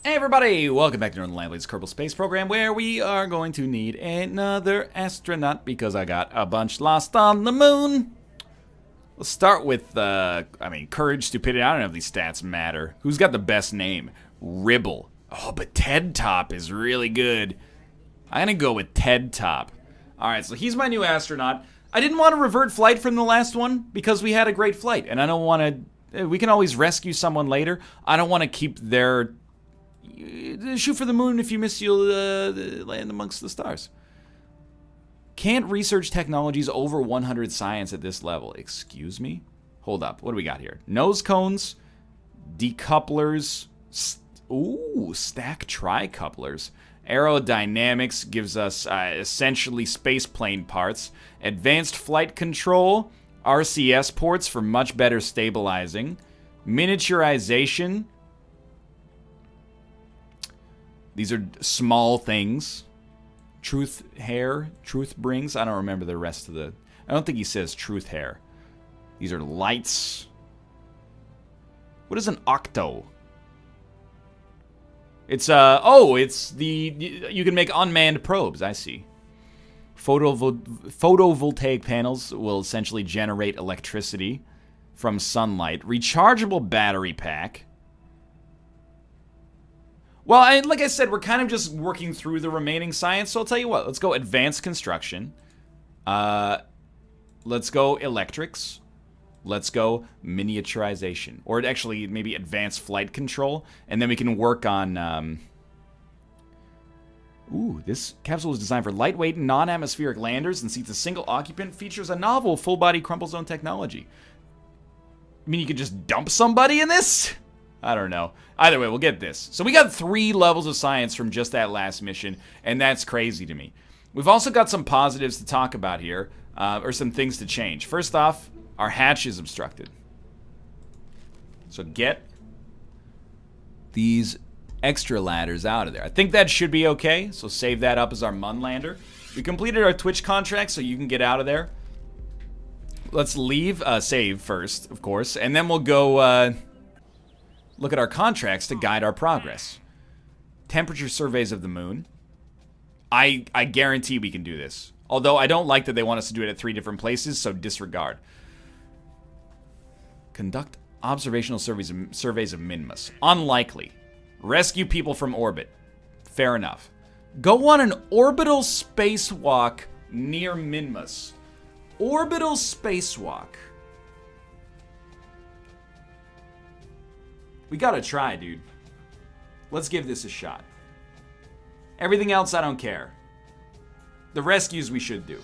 Hey everybody, welcome back to Northernlion's Kerbal Space Program, where we are going to need another astronaut because I got a bunch lost on the moon. Let's start with, courage, stupidity. I don't know if these stats matter. Who's got the best name? Ribble. Oh, but Ted Top is really good. I'm gonna go with Ted Top. Alright, so he's my new astronaut. I didn't want to revert flight from the last one because we had a great flight, and I don't want to... We can always rescue someone later. I don't want to keep their... Shoot for the moon. If you miss, you'll land amongst the stars. Can't research technologies over 100 science at this level. Excuse me? Hold up. What do we got here? Nose cones, decouplers, stack tricouplers. Aerodynamics gives us essentially spaceplane parts. Advanced flight control, RCS ports for much better stabilizing. Miniaturization. These are small things. Truth hair, truth brings. I don't remember the rest of the... I don't think he says truth hair. These are lights. What is an octo? It's, it's the... You can make unmanned probes, I see. Photovoltaic panels will essentially generate electricity from sunlight. Rechargeable battery pack. Well, like I said, we're kind of just working through the remaining science, so I'll tell you what. Let's go advanced construction. Let's go electrics. Let's go miniaturization. Or actually, maybe advanced flight control. And then we can work on... this capsule is designed for lightweight, non-atmospheric landers and seats a single occupant. Features a novel full-body crumple zone technology. I mean, you could just dump somebody in this? I don't know. Either way, we'll get this. So we got 3 levels of science from just that last mission, and that's crazy to me. We've also got some positives to talk about here, or some things to change. First off, our hatch is obstructed. So get these extra ladders out of there. I think that should be okay, so save that up as our Mun lander. We completed our Twitch contract, so you can get out of there. Let's leave, save first, of course, and then we'll go, look at our contracts to guide our progress. Temperature surveys of the moon. I guarantee we can do this. Although I don't like that they want us to do it at 3 different places, so disregard. Conduct observational surveys of Minmus. Unlikely. Rescue people from orbit. Fair enough. Go on an orbital spacewalk near Minmus. Orbital spacewalk. We gotta try, dude. Let's give this a shot. Everything else, I don't care. The rescues we should do.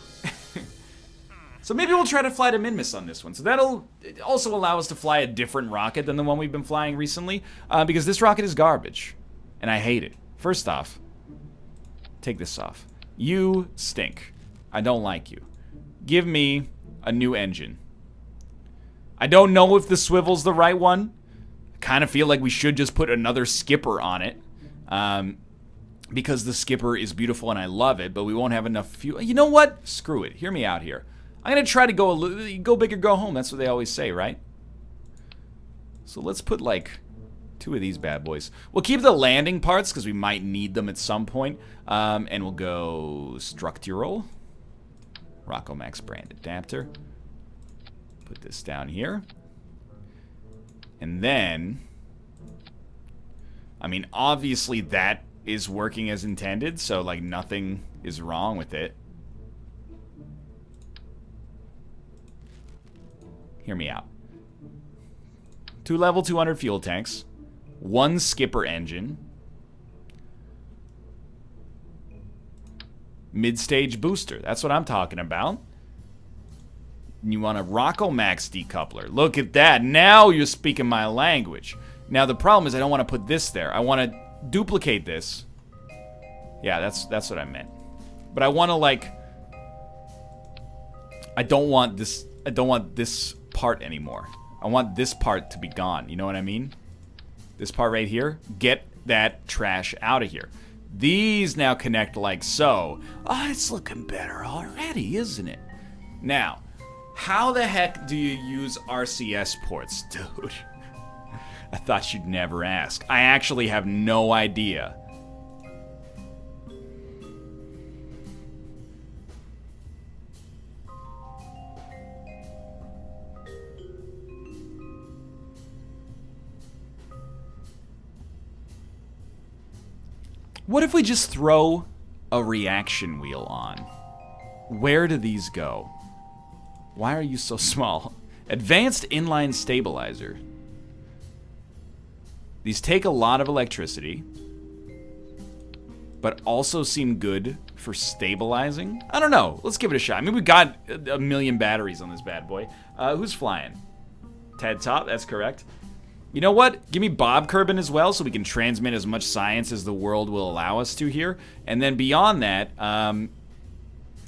So maybe we'll try to fly to Minmus on this one. So that'll also allow us to fly a different rocket than the one we've been flying recently. Because this rocket is garbage. And I hate it. First off, take this off. You stink. I don't like you. Give me a new engine. I don't know if the swivel's the right one. Kind of feel like we should just put another skipper on it, because the skipper is beautiful and I love it, but we won't have enough fuel. You know what? Screw it. Hear me out here. I'm gonna try to go big or go home. That's what they always say, right? So let's put like 2 of these bad boys. We'll keep the landing parts because we might need them at some point, and we'll go structural. Rocco Max brand adapter. Put this down here. And then, I mean, obviously that is working as intended, so, like, nothing is wrong with it. Hear me out. 2 level 200 fuel tanks. 1 skipper engine. Mid-stage booster. That's what I'm talking about. You want a Rocco Max decoupler. Look at that. Now you're speaking my language. Now the problem is I don't want to put this there. I want to duplicate this. Yeah, that's what I meant. But I want to, like... I don't want this part anymore. I want this part to be gone. You know what I mean? This part right here. Get that trash out of here. These now connect like so. Oh, it's looking better already, isn't it? Now... how the heck do you use RCS ports, dude? I thought you'd never ask. I actually have no idea. What if we just throw a reaction wheel on? Where do these go? Why are you so small? Advanced inline stabilizer. These take a lot of electricity, but also seem good for stabilizing. I don't know. Let's give it a shot. I mean, we've got a million batteries on this bad boy. Who's flying? Ted Top, that's correct. You know what? Give me Bob Kerbin as well so we can transmit as much science as the world will allow us to here. And then beyond that,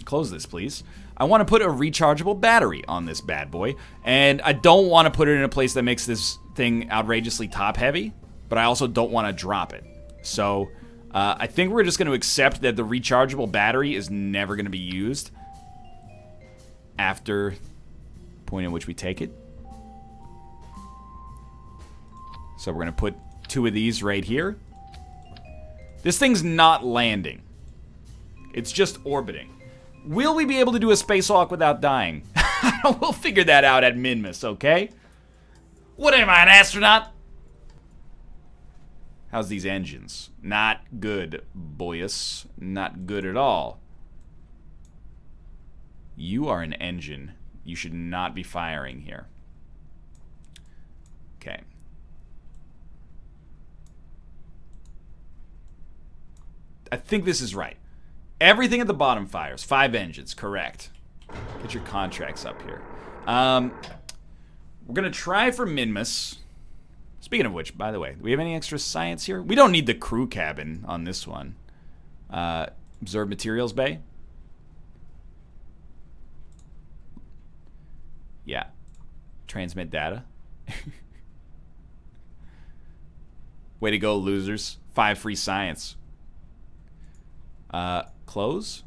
close this, please. I want to put a rechargeable battery on this bad boy. And I don't want to put it in a place that makes this thing outrageously top-heavy, but I also don't want to drop it. So I think we're just going to accept that the rechargeable battery is never going to be used after the point at which we take it. So we're going to put 2 of these right here. This thing's not landing. It's just orbiting. Will we be able to do a spacewalk without dying? We'll figure that out at Minmus, okay? What am I, an astronaut? How's these engines? Not good, boyus. Not good at all. You are an engine. You should not be firing here. Okay. I think this is right. Everything at the bottom fires. 5 engines, correct. Get your contracts up here. We're going to try for Minmus. Speaking of which, by the way, do we have any extra science here? We don't need the crew cabin on this one. Observe materials bay. Yeah. Transmit data. Way to go, losers. 5 free science. Close.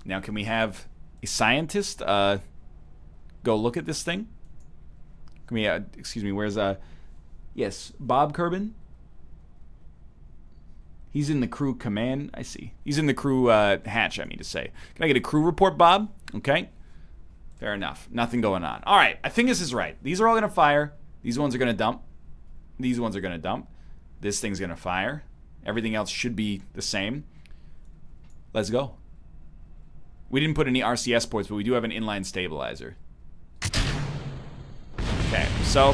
Now, can we have a scientist go look at this thing? Can we, excuse me, where's, yes, Bob Kerbin? He's in the crew command, I see. He's in the crew hatch, I mean to say. Can I get a crew report, Bob? Okay. Fair enough. Nothing going on. All right, I think this is right. These are all going to fire. These ones are going to dump. These ones are going to dump. This thing's going to fire. Everything else should be the same. Let's go. We didn't put any RCS ports, but we do have an inline stabilizer. Okay, so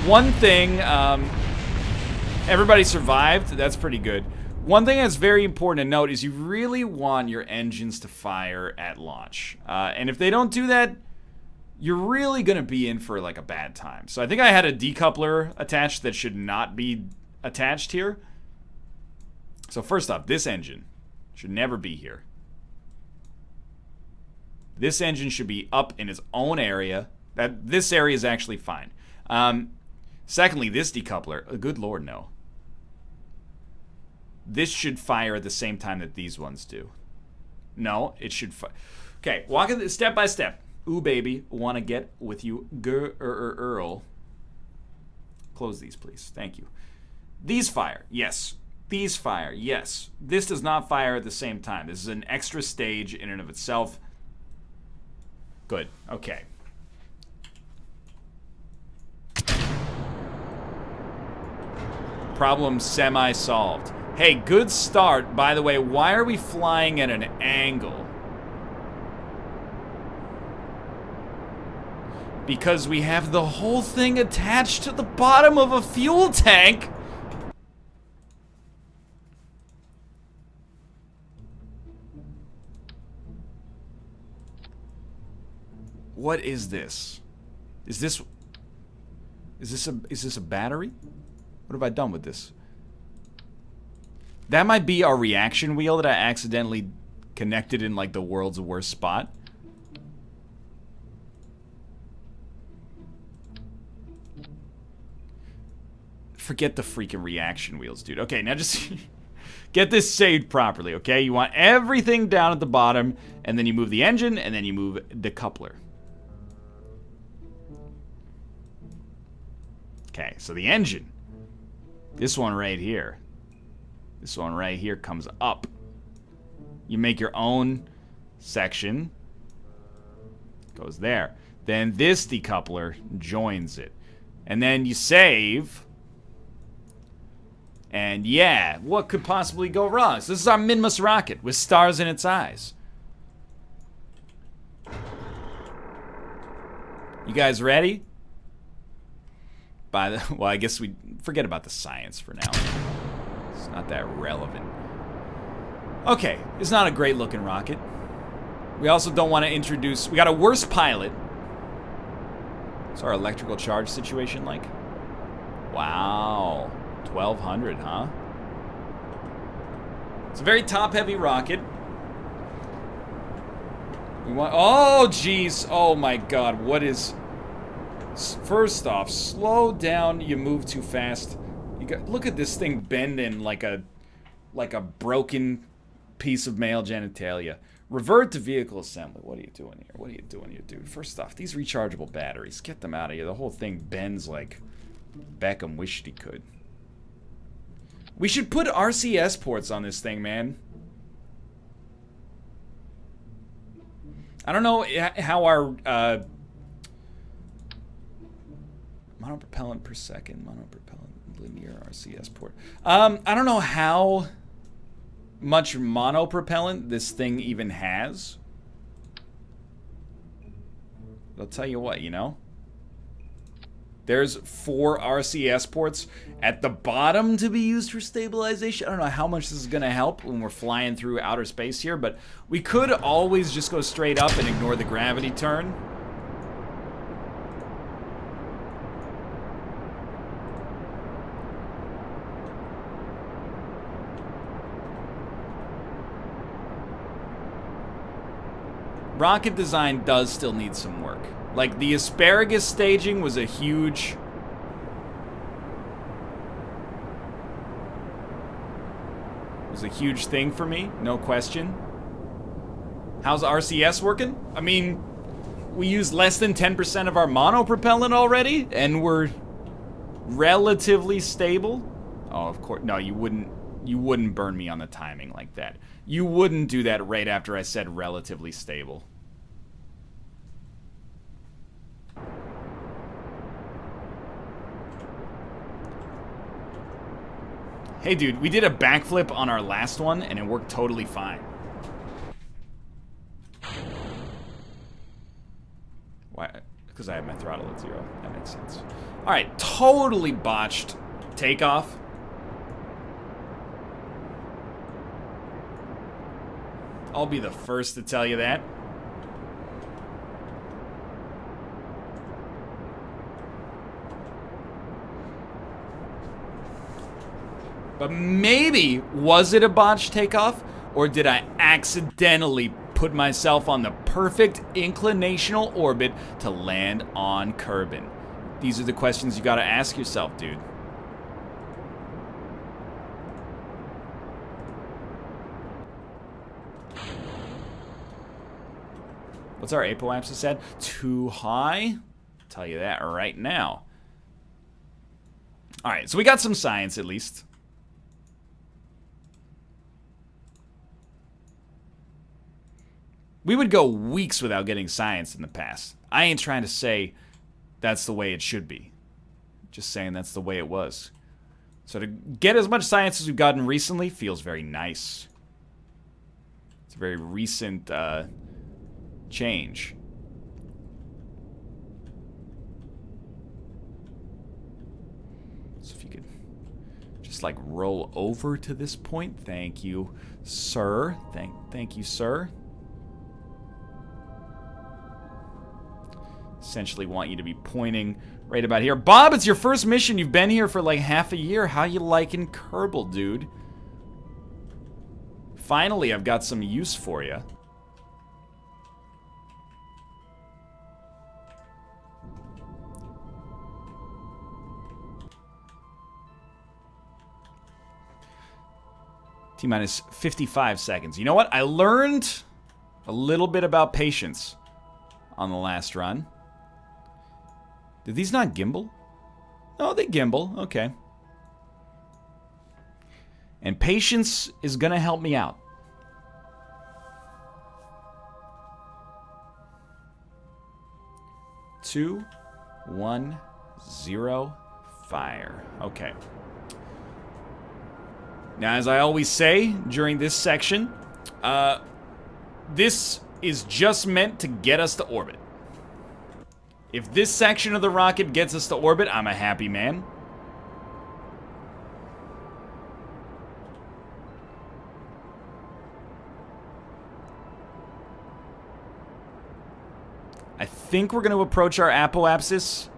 one thing, everybody survived. That's pretty good. One thing that's very important to note is you really want your engines to fire at launch. And if they don't do that, you're really going to be in for like a bad time. So I think I had a decoupler attached that should not be attached here. So first off, this engine should never be here. This engine should be up in its own area. This area is actually fine. Secondly, this decoupler, good lord, no. This should fire at the same time that these ones do. No, it should fire. Okay, walk it step by step. Ooh, baby, want to get with you, Earl. Close these, please. Thank you. These fire, yes. These fire, yes. This does not fire at the same time. This is an extra stage in and of itself. Good, okay. Problem semi-solved. Hey, good start. By the way, why are we flying at an angle? Because we have the whole thing attached to the bottom of a fuel tank. What is this? Is this a battery? What have I done with this? That might be our reaction wheel that I accidentally connected in like the world's worst spot. Forget the freaking reaction wheels, dude. Okay, now just get this saved properly, okay? You want everything down at the bottom, and then you move the engine, and then you move the coupler. Okay, so the engine. This one right here. This one right here comes up. You make your own section. Goes there. Then this decoupler joins it. And then you save. And yeah, what could possibly go wrong? So this is our Minmus rocket with stars in its eyes. You guys ready? Well, I guess we forget about the science for now. It's not that relevant. Okay, it's not a great looking rocket. We also don't want to introduce... We got a worse pilot. What's our electrical charge situation like? Wow. 1200, huh? It's a very top-heavy rocket. We want... Oh, jeez. Oh, my God. What is... First off, slow down. You move too fast. You got... Look at this thing bending like a broken piece of male genitalia. Revert to vehicle assembly. What are you doing here? What are you doing here, dude? First off, these rechargeable batteries. Get them out of here. The whole thing bends like Beckham wished he could. We should put RCS ports on this thing, man. I don't know how our monopropellant per second, monopropellant linear RCS port. I don't know how much monopropellant this thing even has. I'll tell you what, you know. There's 4 RCS ports at the bottom to be used for stabilization. I don't know how much this is going to help when we're flying through outer space here, but we could always just go straight up and ignore the gravity turn. Rocket design does still need some work. Like, the asparagus staging was a huge... thing for me, no question. How's RCS working? I mean, we use less than 10% of our monopropellant already, and we're relatively stable. Oh, of course. No, you wouldn't burn me on the timing like that. You wouldn't do that right after I said relatively stable. Hey dude, we did a backflip on our last one and it worked totally fine. Why? Because I have my throttle at 0. That makes sense. Alright, totally botched takeoff. I'll be the first to tell you that. But maybe, was it a botched takeoff? Or did I accidentally put myself on the perfect inclinational orbit to land on Kerbin? These are the questions you gotta ask yourself, dude. What's our apoapsis said? Too high? I'll tell you that right now. Alright, so we got some science at least. We would go weeks without getting science in the past. I ain't trying to say that's the way it should be. Just saying that's the way it was. So to get as much science as we've gotten recently feels very nice. It's a very recent change. So if you could just like roll over to this point. Thank you, sir. Thank you, sir. Essentially want you to be pointing right about here. Bob, it's your first mission. You've been here for like half a year. How you liking Kerbal, dude? Finally, I've got some use for you. T-minus 55 seconds. You know what? I learned a little bit about patience on the last run. Did these not gimbal? Oh, they gimbal. Okay. And patience is going to help me out. 2, 1, 0, fire. Okay. Now, as I always say during this section, this is just meant to get us to orbit. If this section of the rocket gets us to orbit, I'm a happy man. I think we're going to approach our apoapsis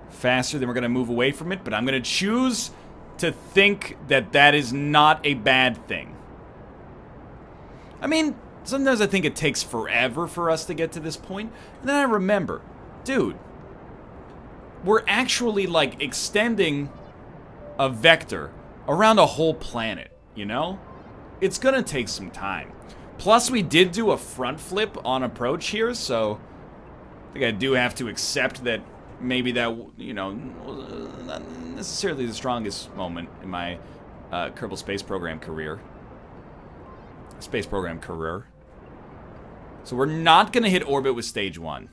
faster than we're going to move away from it, but I'm going to choose to think that that is not a bad thing. I mean, sometimes I think it takes forever for us to get to this point, and then I remember, dude, we're actually, like, extending a vector around a whole planet, you know? It's going to take some time. Plus, we did do a front flip on approach here, so I think I do have to accept that maybe that, you know, not necessarily the strongest moment in my Kerbal Space Program career. Space Program career. So we're not going to hit orbit with stage 1.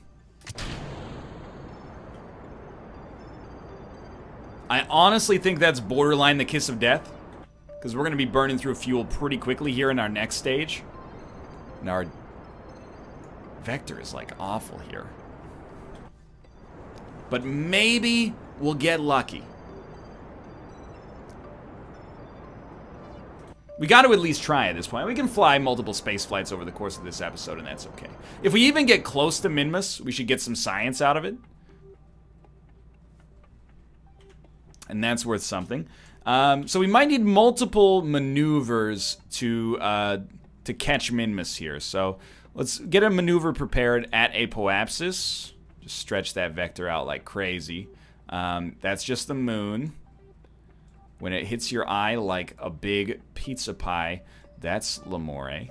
I honestly think that's borderline the kiss of death, because we're going to be burning through fuel pretty quickly here in our next stage. And our vector is, like, awful here. But maybe we'll get lucky. We got to at least try at this point. We can fly multiple space flights over the course of this episode, and that's okay. If we even get close to Minmus, we should get some science out of it. And that's worth something. So we might need multiple maneuvers to catch Minmus here. So let's get a maneuver prepared at apoapsis. Just stretch that vector out like crazy. That's just the moon. When it hits your eye like a big pizza pie, that's l'amore.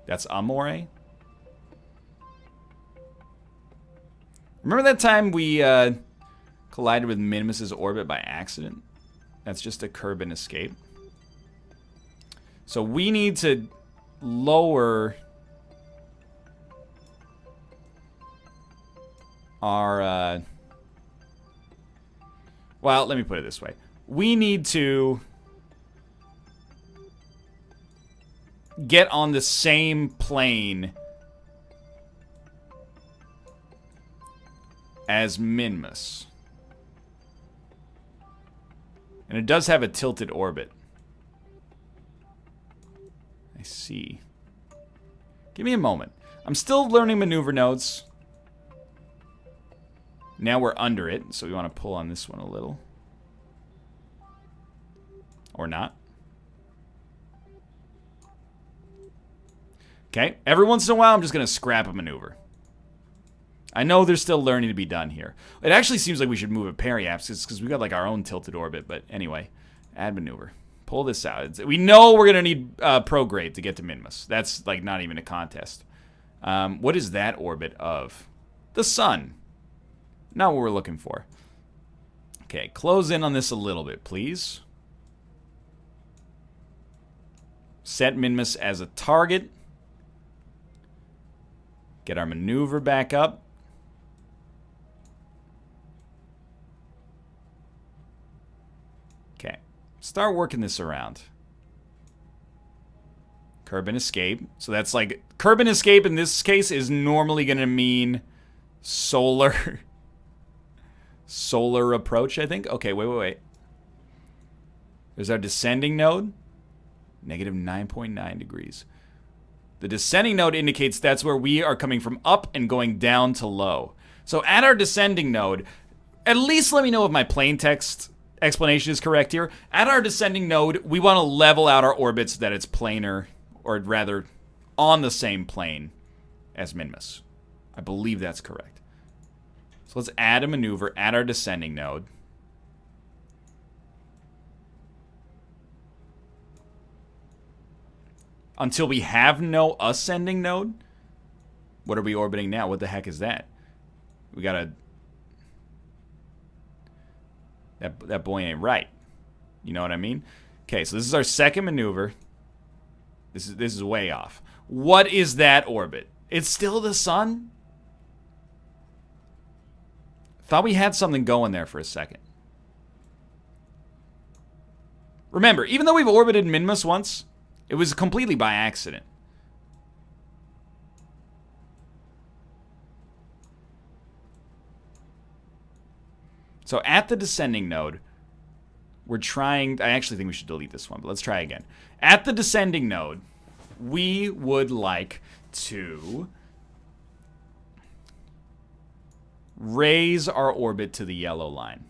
That's amore. Remember that time we collided with Minmus's orbit by accident? That's just a Kerbal escape. So we need to lower our well, let me put it this way. We need to get on the same plane as Minmus. And it does have a tilted orbit. I see. Give me a moment. I'm still learning maneuver nodes. Now we're under it, so we want to pull on this one a little. Or not. Okay, every once in a while I'm just going to scrap a maneuver. I know there's still learning to be done here. It actually seems like we should move a periapsis because we got like our own tilted orbit, but anyway, add maneuver. Pull this out. We know we're going to need prograde to get to Minmus. That's like not even a contest. What is that orbit of? The sun. Not what we're looking for. Okay, close in on this a little bit, please. Set Minmus as a target. Get our maneuver back up. Okay, start working this around. Kerbal escape. So that's like, Kerbal escape in this case is normally going to mean solar. Solar approach, I think. Okay, wait. There's our descending node. Negative 9.9 degrees. The descending node indicates that's where we are coming from up and going down to low. So at our descending node, at least let me know if my plain text explanation is correct here. At our descending node, we want to level out our orbits so that it's planar, or rather, on the same plane as Minmus. I believe that's correct. So let's add a maneuver at our descending node. Until we have no ascending node. What are we orbiting now? What the heck is that? We got a... That boy ain't right. You know what I mean? Okay, so this is our second maneuver. This is way off. What is that orbit? It's still the sun? Thought we had something going there for a second. Remember, even though we've orbited Minmus once, it was completely by accident. So at the descending node, we're trying... I actually think we should delete this one, but let's try again. At the descending node, we would like to raise our orbit to the yellow line.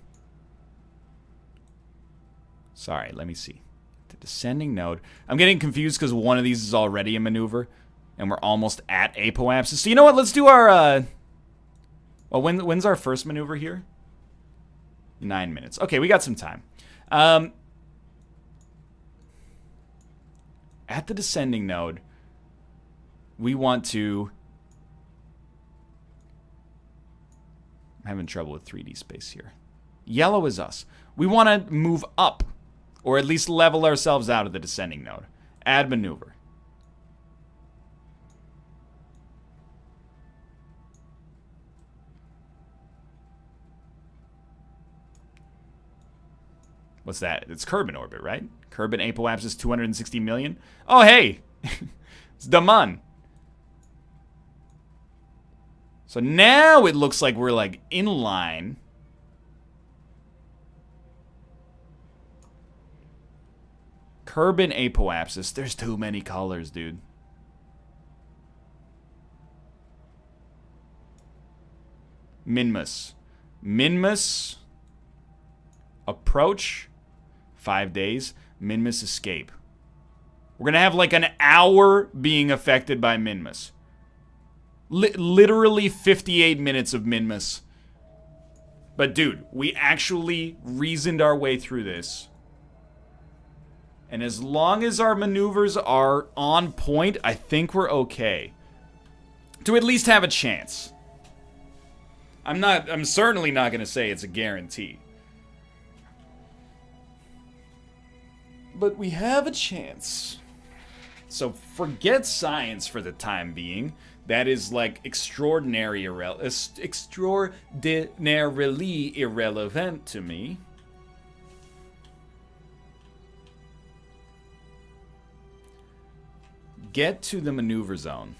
Sorry, let me see. The descending node. I'm getting confused because one of these is already a maneuver, and we're almost at apoapsis. So you know what? Let's do our... Well, when's our first maneuver here? 9 minutes. Okay, we got some time. At the descending node, we want to... I'm having trouble with 3D space here. Yellow is us. We want to move up, or at least level ourselves out of the descending node. Add maneuver. What's that? It's Kerbin orbit, right? Kerbin apoapsis 260 million. Oh, hey! It's Daman. So now it looks like we're, like, in line. Kerbin apoapsis. There's too many colors, dude. Minmus. Minmus. Approach. 5 days. Minmus escape. We're going to have like an hour being affected by Minmus. Literally 58 minutes of Minmus. But dude, we actually reasoned our way through this. And as long as our maneuvers are on point, I think we're okay. To at least have a chance. I'm certainly not going to say it's a guarantee. But we have a chance. So forget science for the time being. That is like extraordinarily irrelevant to me. Get to the maneuver zone.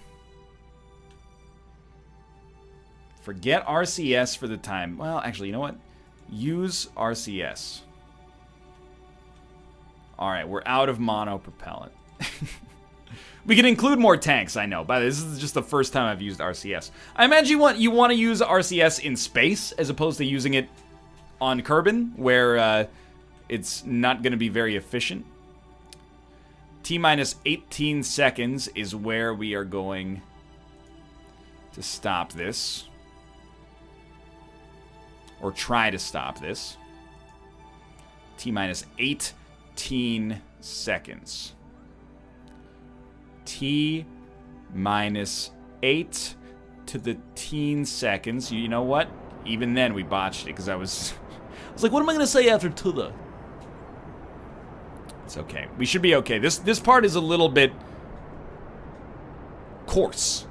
Forget RCS for the time. Well, actually, you know what? Use RCS. Alright, we're out of monopropellant. We can include more tanks, I know, but this is just the first time I've used RCS. I imagine you want to use RCS in space as opposed to using it on Kerbin, where it's not going to be very efficient. T-minus 18 seconds is where we are going to stop this. Or try to stop this. T-minus 18 seconds. T-minus 8 to the teen seconds. You know what? Even then, we botched it because I was like, what am I going to say after to the? It's okay. We should be okay. This part is a little bit coarse.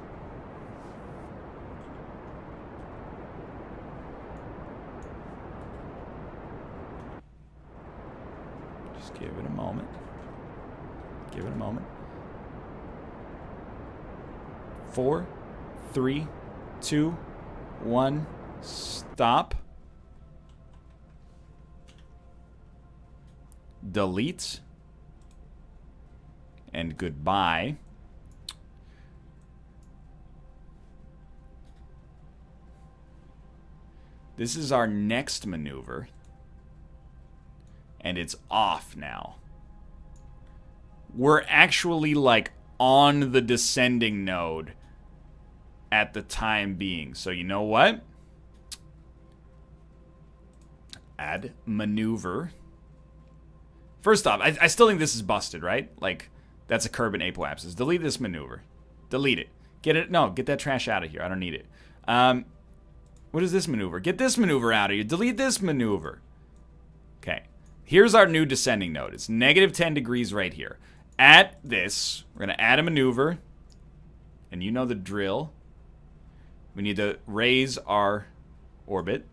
Just give it a moment. Give it a moment. 4, 3, 2, 1, stop. Delete. And goodbye. This is our next maneuver. And it's off now. We're actually like on the descending node at the time being. So you know what? Add maneuver. First off, I still think this is busted, right? Like, that's a Kerbin apoapsis. Delete this maneuver. Delete it. Get it. No, get that trash out of here. I don't need it. What is this maneuver? Get this maneuver out of here. Delete this maneuver. Okay. Here's our new descending node. It's negative 10 degrees right here. At this, we're going to add a maneuver. And you know the drill. We need to raise our orbit.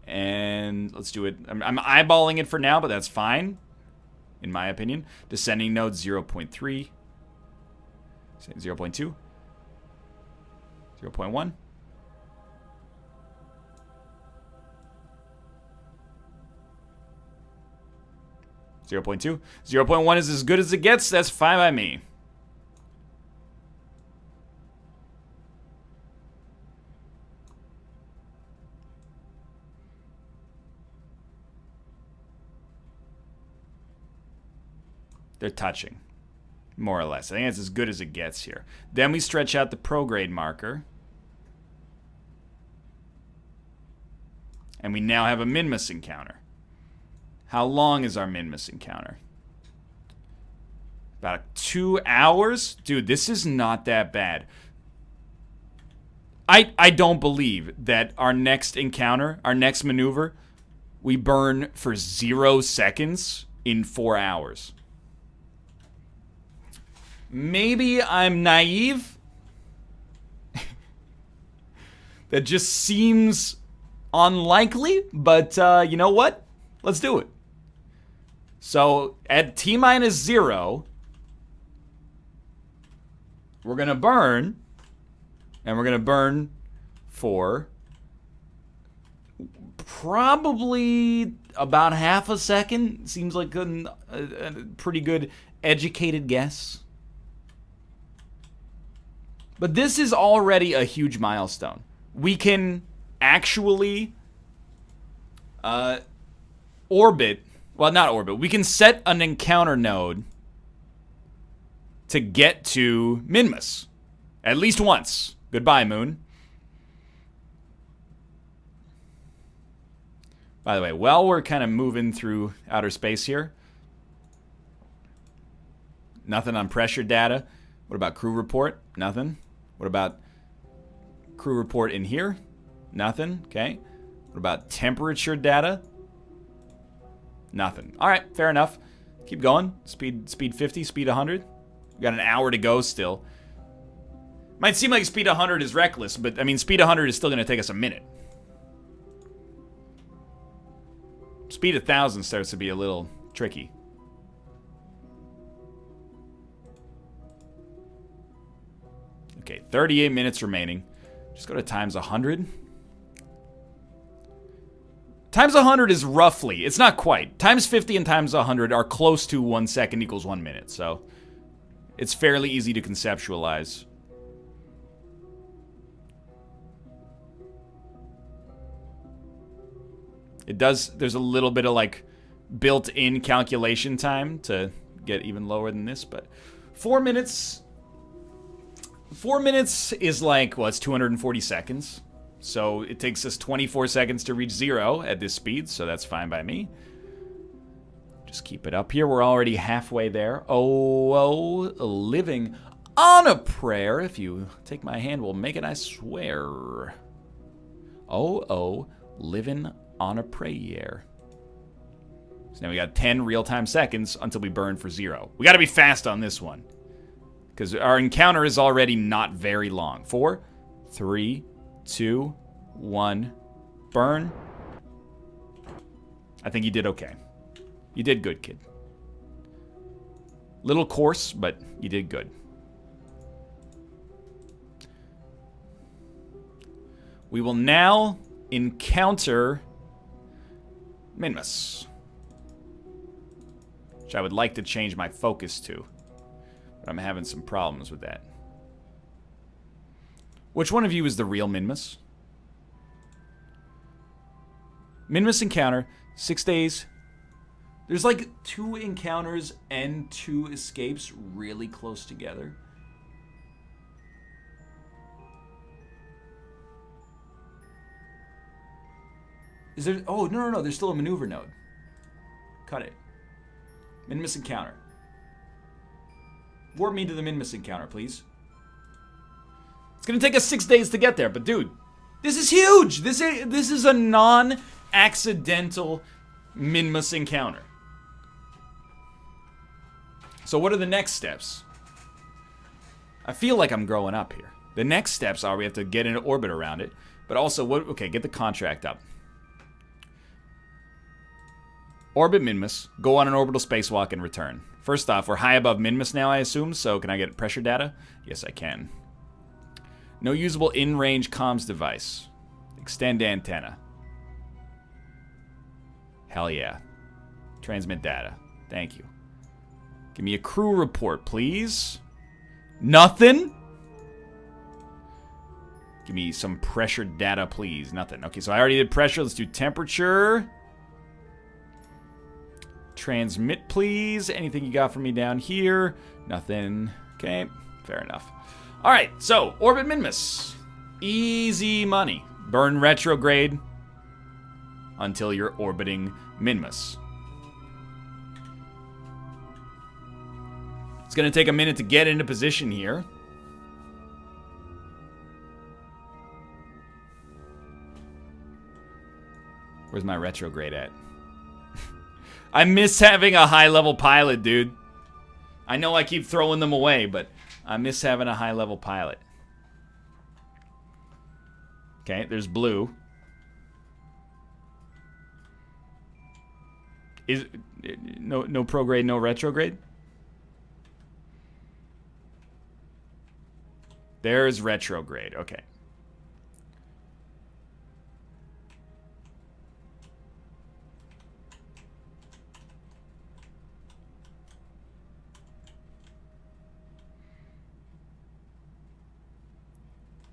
And let's do it. I'm eyeballing it for now, but that's fine, in my opinion. Descending node 0.3. 0.2. 0.1. 0.2. 0.1 is as good as it gets. That's fine by me. They're touching, more or less. I think it's as good as it gets here. Then we stretch out the prograde marker. And we now have a Minmus encounter. How long is our Minmus encounter? About 2 hours? Dude, this is not that bad. I don't believe that our next encounter, our next maneuver, we burn for 0 seconds in 4 hours. Maybe I'm naive. That just seems unlikely, but you know what? Let's do it. So at T-minus 0, we're going to burn, and we're going to burn for probably about half a second. Seems like a pretty good educated guess. But this is already a huge milestone. We can actually orbit, well, not orbit, we can set an encounter node to get to Minmus. At least once. Goodbye, Moon. By the way, while we're kind of moving through outer space here, nothing on pressure data. What about crew report? Nothing. What about crew report in here? Nothing. Okay. What about temperature data? Nothing. All right, fair enough. Keep going. Speed 50, speed 100. We got an hour to go still. Might seem like speed 100 is reckless, but I mean, speed 100 is still going to take us a minute. Speed 1,000 starts to be a little tricky. Okay, 38 minutes remaining. Just go to times 100. Times 100 is roughly, it's not quite. Times 50 and times 100 are close to 1 second equals 1 minute, so it's fairly easy to conceptualize. It does, there's a little bit of like built-in calculation time to get even lower than this, but 4 minutes... 4 minutes is like, well, it's 240 seconds. So it takes us 24 seconds to reach 0 at this speed, so that's fine by me. Just keep it up here. We're already halfway there. Oh, living on a prayer. If you take my hand, we'll make it, I swear. Oh, living on a prayer. So now we got 10 real-time seconds until we burn for 0. We got to be fast on this one, because our encounter is already not very long. 4, 3, 2, 1, burn. I think you did okay. You did good, kid. Little coarse, but you did good. We will now encounter Minmus, which I would like to change my focus to. But I'm having some problems with that. Which one of you is the real Minmus? Minmus encounter, 6 days. There's like 2 encounters and 2 escapes really close together. Is there... Oh, no. There's still a maneuver node. Cut it. Minmus encounter. Warp me to the Minmus encounter, please. It's gonna take us 6 days to get there, but dude, this is huge! This is a non-accidental Minmus encounter. So what are the next steps? I feel like I'm growing up here. The next steps are we have to get into orbit around it. But also, okay, get the contract up. Orbit Minmus, go on an orbital spacewalk and return. First off, we're high above Minmus now, I assume, so can I get pressure data? Yes, I can. No usable in-range comms device. Extend antenna. Hell yeah. Transmit data. Thank you. Give me a crew report, please. Nothing? Give me some pressure data, please. Nothing. Okay, so I already did pressure. Let's do temperature. Transmit, please. Anything you got for me down here? Nothing. Okay, fair enough. All right, so orbit Minmus. Easy money. Burn retrograde until you're orbiting Minmus. It's going to take a minute to get into position here. Where's my retrograde at? I miss having a high-level pilot, dude. I know I keep throwing them away, but I miss having a high-level pilot. Okay, there's blue. Is no prograde, no retrograde? There's retrograde. Okay.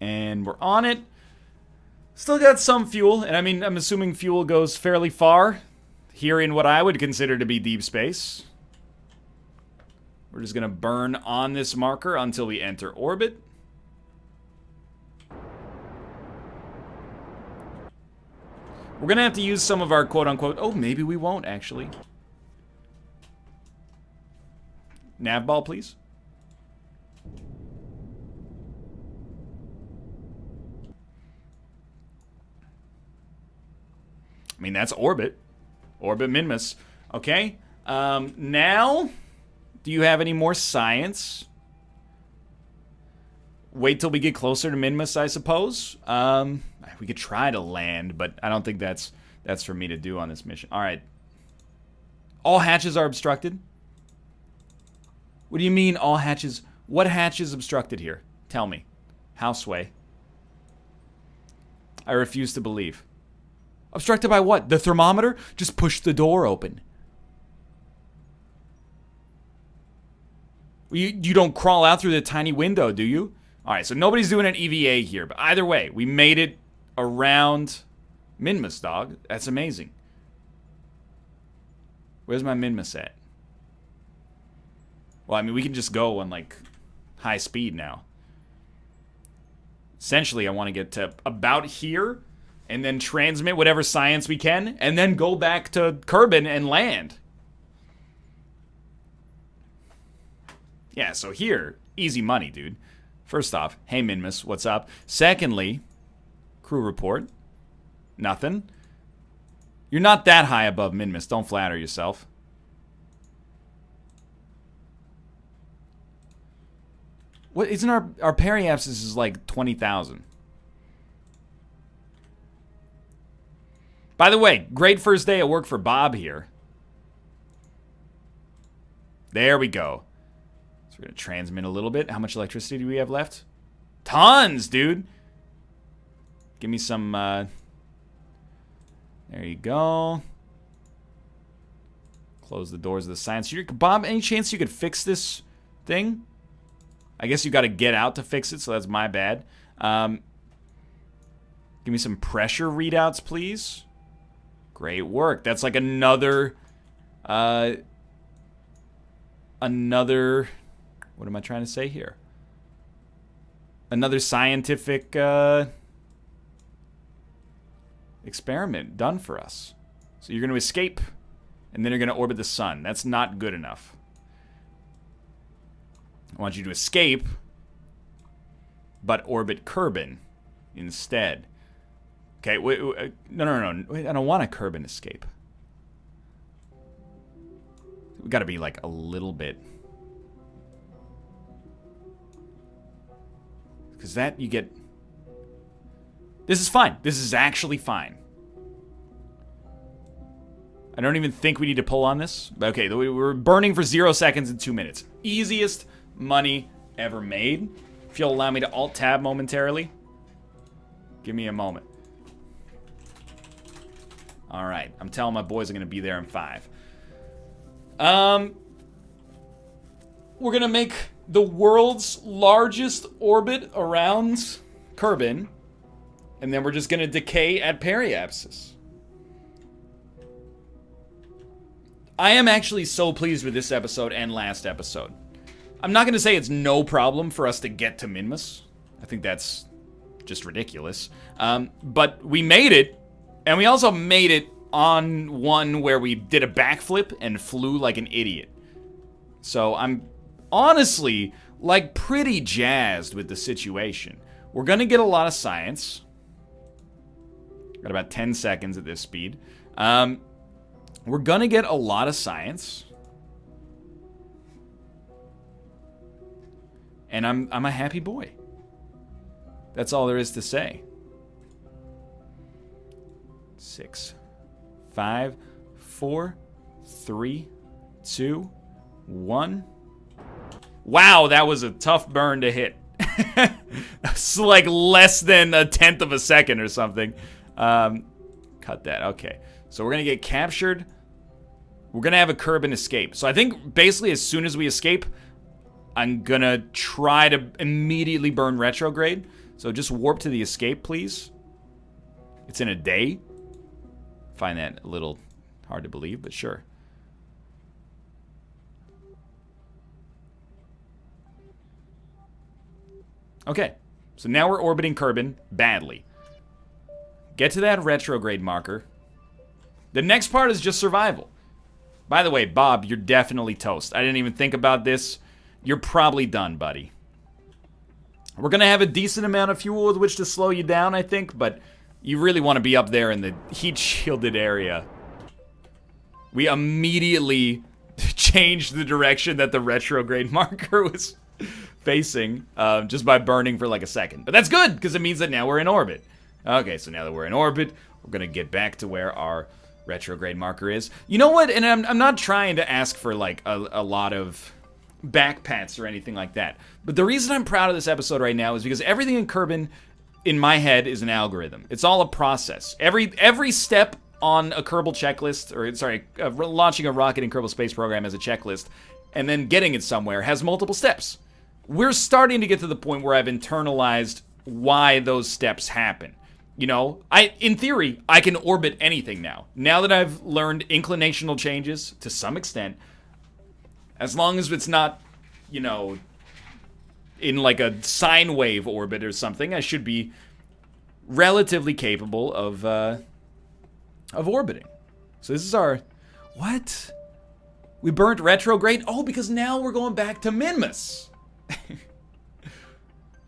And we're on it. Still got some fuel, and I mean, I'm assuming fuel goes fairly far here in what I would consider to be deep space. We're just gonna burn on this marker until we enter orbit. We're gonna have to use some of our quote-unquote... Oh, maybe we won't, actually. Nav ball, please. I mean, that's orbit. Orbit Minmus. Okay. Now, do you have any more science? Wait till we get closer to Minmus, I suppose. We could try to land, but I don't think that's for me to do on this mission. All right. All hatches are obstructed? What do you mean all hatches? What hatch is obstructed here? Tell me. Houseway. I refuse to believe. Obstructed by what? The thermometer? Just push the door open. You don't crawl out through the tiny window, do you? Alright, so nobody's doing an EVA here. But either way, we made it around Minmus, dog. That's amazing. Where's my Minmus at? Well, I mean, we can just go on, like, high speed now. Essentially, I want to get to about here... and then transmit whatever science we can, and then go back to Kerbin and land. Yeah, so here, easy money, dude. First off, hey Minmus, what's up? Secondly, crew report. Nothing. You're not that high above Minmus, don't flatter yourself. What, isn't our periapsis is like 20,000? By the way, great first day at work for Bob here. There we go. So we're going to transmit a little bit. How much electricity do we have left? Tons, dude. Give me some, there you go. Close the doors of the science unit. Bob, any chance you could fix this thing? I guess you got to get out to fix it, so that's my bad. Give me some pressure readouts, please. Great work. That's like another, what am I trying to say here? Another scientific, experiment done for us. So you're going to escape, and then you're going to orbit the sun. That's not good enough. I want you to escape, but orbit Kerbin instead. Okay, wait, no. Wait, I don't want a Kerbin escape. We gotta be like a little bit. Because that, you get... This is fine. This is actually fine. I don't even think we need to pull on this. Okay, we're burning for 0 seconds and 2 minutes. Easiest money ever made. If you'll allow me to Alt-Tab momentarily. Give me a moment. Alright, I'm telling my boys are going to be there in 5. We're going to make the world's largest orbit around Kerbin. And then we're just going to decay at periapsis. I am actually so pleased with this episode and last episode. I'm not going to say it's no problem for us to get to Minmus. I think that's just ridiculous. But we made it, and we also made it on one where we did a backflip and flew like an idiot. So I'm honestly, like, pretty jazzed with the situation. We're going to get a lot of science. Got about 10 seconds at this speed. We're gonna get a lot of science. And I'm a happy boy. That's all there is to say. 6, 5, 4, 3, 2, 1. Wow, that was a tough burn to hit. It's like less than 1/10 of a second or something. Cut that. Okay. So we're going to get captured. We're going to have a Kerbin escape. So I think basically as soon as we escape, I'm going to try to immediately burn retrograde. So just warp to the escape, please. It's in a day. Find that a little hard to believe, but sure. Okay. So now we're orbiting Kerbin badly. Get to that retrograde marker. The next part is just survival. By the way, Bob, you're definitely toast. I didn't even think about this. You're probably done, buddy. We're going to have a decent amount of fuel with which to slow you down, I think, but you really want to be up there in the heat-shielded area. We immediately changed the direction that the retrograde marker was facing just by burning for like a second. But that's good, because it means that now we're in orbit. Okay, so now that we're in orbit, we're going to get back to where our retrograde marker is. You know what? And I'm not trying to ask for like a lot of backpats or anything like that. But the reason I'm proud of this episode right now is because everything in Kerbin in my head is an algorithm. It's all a process. Every step on a Kerbal checklist, or sorry, launching a rocket in Kerbal Space Program as a checklist, and then getting it somewhere has multiple steps. We're starting to get to the point where I've internalized why those steps happen. You know, in theory, I can orbit anything now. Now that I've learned inclinational changes to some extent, as long as it's not, you know, in like a sine wave orbit or something, I should be relatively capable of orbiting. So this is our... What? We burnt retrograde? Oh, because now we're going back to Minmus.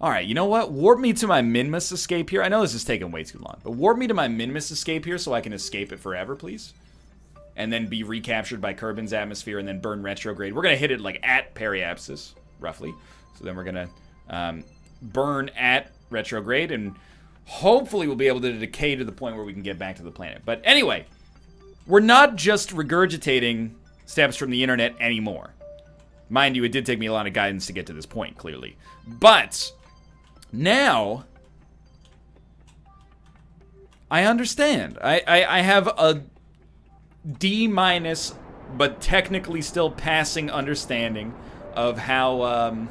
Alright, you know what? Warp me to my Minmus escape here. I know this is taking way too long, but warp me to my Minmus escape here so I can escape it forever, please. And then be recaptured by Kerbin's atmosphere and then burn retrograde. We're going to hit it like at periapsis, roughly. So then we're going to burn at retrograde and hopefully we'll be able to decay to the point where we can get back to the planet. But anyway, we're not just regurgitating steps from the internet anymore. Mind you, it did take me a lot of guidance to get to this point, clearly. But now I understand. I have a D-, but technically still passing understanding of how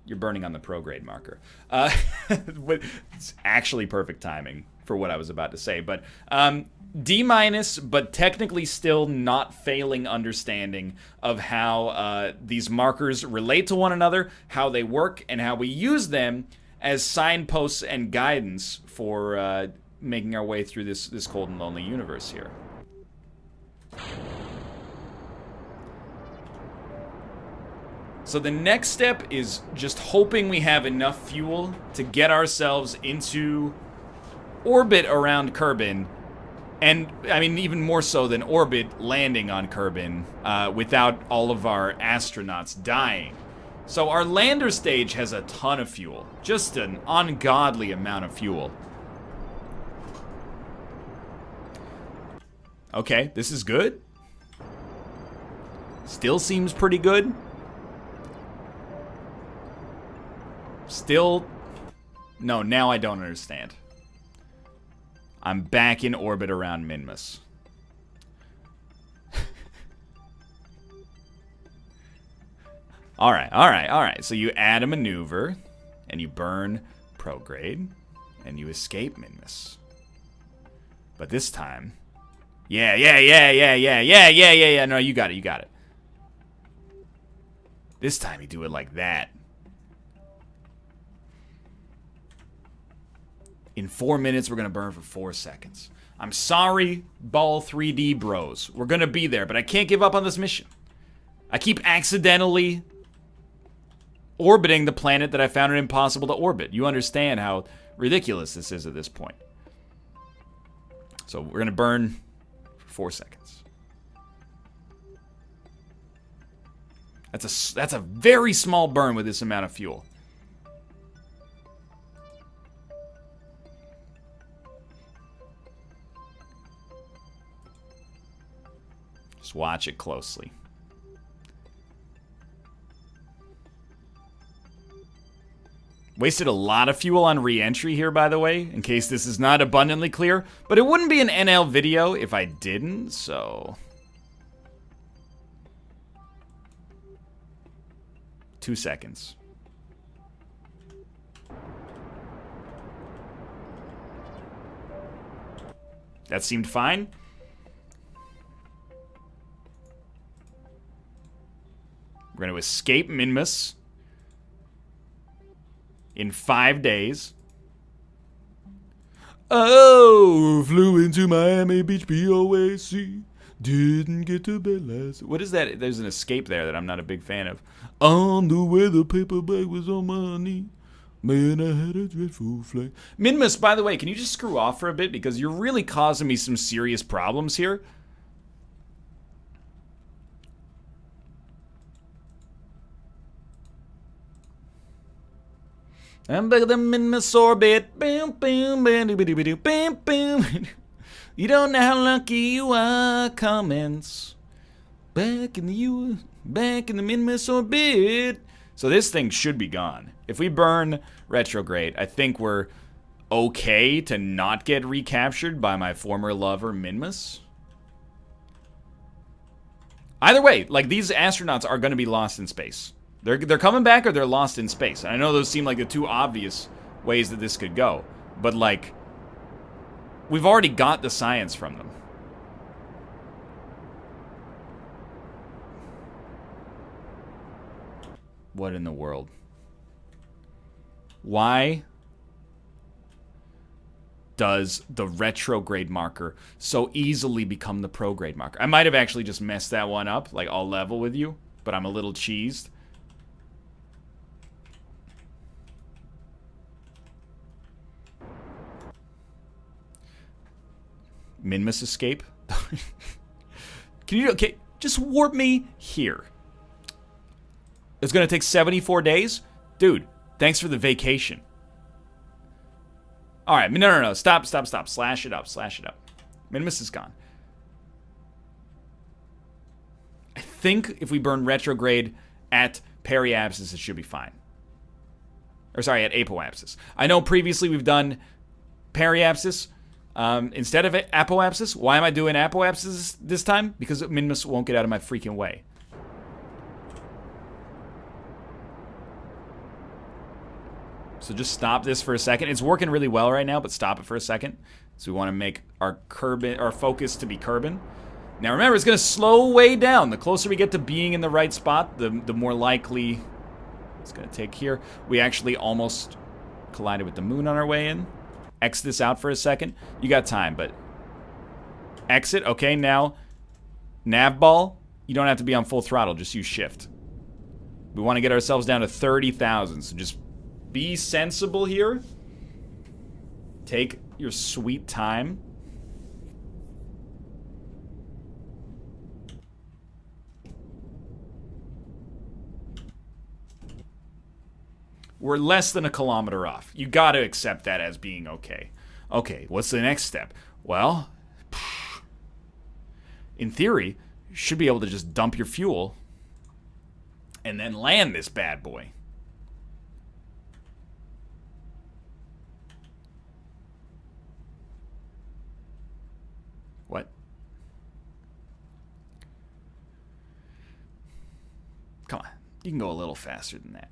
you're burning on the prograde marker. It's actually perfect timing for what I was about to say, but D-, but technically still not failing understanding of how these markers relate to one another, how they work, and how we use them as signposts and guidance for making our way through this cold and lonely universe here. So the next step is just hoping we have enough fuel to get ourselves into orbit around Kerbin And, I mean, even more so than orbit landing on Kerbin without all of our astronauts dying. So our lander stage has a ton of fuel. Just an ungodly amount of fuel. Okay, this is good. Still seems pretty good. Still... No, now I don't understand. I'm back in orbit around Minmus. Alright. So you add a maneuver, and you burn prograde, and you escape Minmus. But this time... Yeah. No, you got it. This time you do it like that. In 4 minutes, we're going to burn for 4 seconds. I'm sorry, Ball 3D bros. We're going to be there, but I can't give up on this mission. I keep accidentally orbiting the planet that I found it impossible to orbit. You understand how ridiculous this is at this point. So we're going to burn for 4 seconds. That's a very small burn with this amount of fuel. Just watch it closely. Wasted a lot of fuel on re-entry here, by the way, in case this is not abundantly clear. But it wouldn't be an NL video if I didn't, so... 2 seconds. That seemed fine. We're going to escape Minmus in 5 days. Oh, flew into Miami Beach, POAC. Didn't get to bed last. What is that? There's an escape there that I'm not a big fan of. On the way, the paper bag was on my knee. Man, I had a dreadful flight. Minmus, by the way, can you just screw off for a bit? Because you're really causing me some serious problems here. I'm back at the Minmus orbit. Boom, boom, boom, boom, boom, boom. You don't know how lucky you are. Comments. Back in the Minmus orbit. So this thing should be gone. If we burn retrograde, I think we're okay to not get recaptured by my former lover, Minmus. Either way, like, these astronauts are going to be lost in space. They're coming back or they're lost in space. And I know those seem like the two obvious ways that this could go. But, like, we've already got the science from them. What in the world? Why does the retrograde marker so easily become the prograde marker? I might have actually just messed that one up, like, I'll level with you, but I'm a little cheesed. Minmus escape? Can you, okay, just warp me here. It's gonna take 74 days? Dude, thanks for the vacation. Alright, no. Stop. Slash it up. Minmus is gone. I think if we burn retrograde at periapsis, it should be fine. Or sorry, at apoapsis. I know previously we've done periapsis instead of apoapsis. Why am I doing apoapsis this time? Because Minmus won't get out of my freaking way. So just stop this for a second. It's working really well right now, but stop it for a second. So we want to make our focus to be Kerbin. Now remember, it's going to slow way down. The closer we get to being in the right spot, the more likely it's going to take here. We actually almost collided with the moon on our way in. X this out for a second. You got time, but exit. Okay, now nav ball. You don't have to be on full throttle. Just use shift. We want to get ourselves down to 30,000. So just be sensible here. Take your sweet time. We're less than a kilometer off. You gotta accept that as being okay. Okay, what's the next step? Well, in theory, you should be able to just dump your fuel and then land this bad boy. What? Come on, you can go a little faster than that.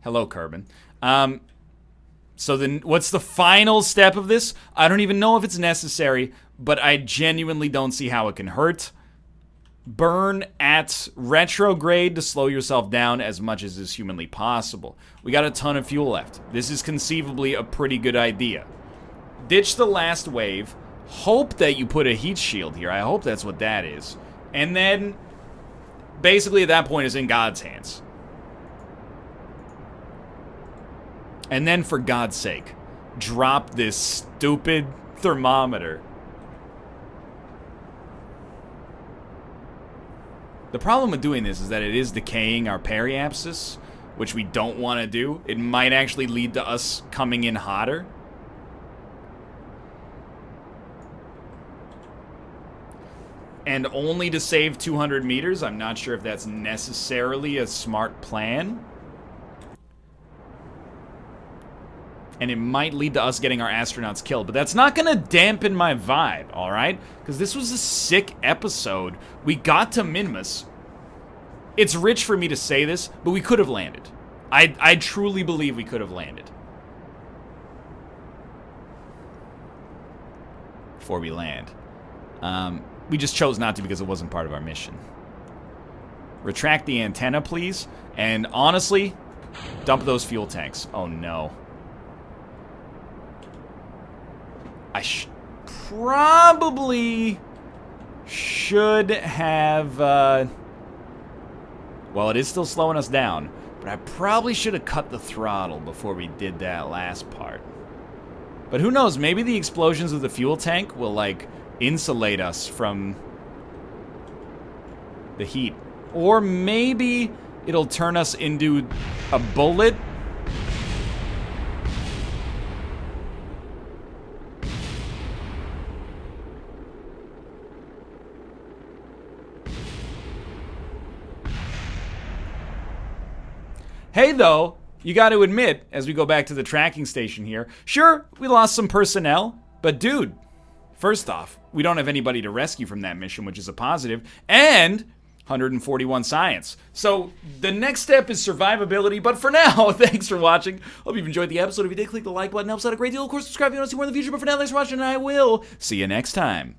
Hello, Carbon. So then what's the final step of this? I don't even know if it's necessary, but I genuinely don't see how it can hurt. Burn at retrograde to slow yourself down as much as is humanly possible. We got a ton of fuel left. This is conceivably a pretty good idea. Ditch the last wave. Hope that you put a heat shield here. I hope that's what that is. And then, basically at that point, it's in God's hands. And then, for God's sake, drop this stupid thermometer. The problem with doing this is that it is decaying our periapsis, which we don't want to do. It might actually lead to us coming in hotter. And only to save 200 meters. I'm not sure if that's necessarily a smart plan. And it might lead to us getting our astronauts killed. But that's not going to dampen my vibe, alright? Because this was a sick episode. We got to Minmus. It's rich for me to say this, but we could have landed. I truly believe we could have landed. Before we land. We just chose not to because it wasn't part of our mission. Retract the antenna, please. And honestly, dump those fuel tanks. Oh no. I probably should have, well, it is still slowing us down, but I probably should have cut the throttle before we did that last part. But who knows, maybe the explosions of the fuel tank will, like, insulate us from the heat. Or maybe it'll turn us into a bullet. Hey, though, you got to admit, as we go back to the tracking station here, sure, we lost some personnel, but dude, first off, we don't have anybody to rescue from that mission, which is a positive, and 141 science. So the next step is survivability, but for now, thanks for watching. Hope you've enjoyed the episode. If you did, click the like button. It helps out a great deal. Of course, subscribe if you want to see more in the future, but for now, thanks for watching, and I will see you next time.